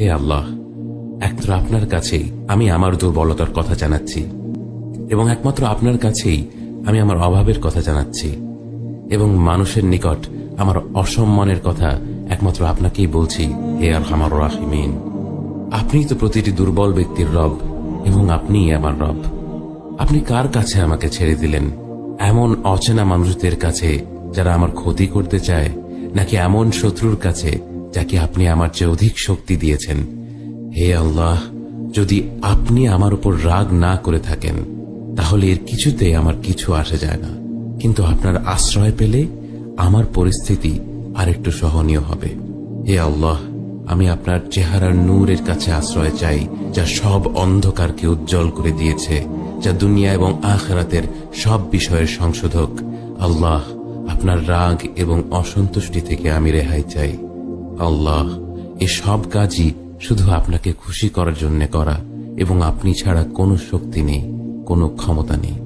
হে আল্লাহ, একমাত্র আপনার কাছেই আমি আমার দুর্বলতার কথা জানাচ্ছি এবং একমাত্র আপনার কাছেই আমি আমার অভাবের কথা জানাচ্ছি এবং মানুষের নিকট আমার অসম্মানের কথা একমাত্র আপনাকেই বলছি। হে আরহামার রাহিমিন, আপনিই তো প্রতিটি দুর্বল ব্যক্তির রব এবং আপনিই আমার রব। আপনি কার কাছে আমাকে ছেড়ে দিলেন? এমন অচেনা মানুষদের কাছে যারা আমার ক্ষতি করতে চায়, নাকি এমন শত্রুর কাছে যাকে আপনি আমার চেয়ে অধিক শক্তি দিয়েছেন? হে আল্লাহ, যদি আপনি আমার উপর রাগ না করে থাকেন তাহলে এর কিছুতে আমার কিছু আসে যায় না, কিন্তু আপনার আশ্রয় পেলে আমার পরিস্থিতি আরেকটু সহনীয় হবে। হে আল্লাহ, আমি আপনার চেহারার নূরের কাছে আশ্রয় চাই, যা সব অন্ধকারকে উজ্জ্বল করে দিয়েছে, যা দুনিয়া এবং আখিরাতের সব বিষয়ের সংশোধক। আল্লাহ, আপনার রাগ এবং অসন্তুষ্টি থেকে আমি রেহাই চাই। আল্লাহ, এ সব কাজই শুধু আপনাকে খুশি করার জন্য করা এবং আপনি ছাড়া কোনো শক্তি নেই, কোনো ক্ষমতা নেই।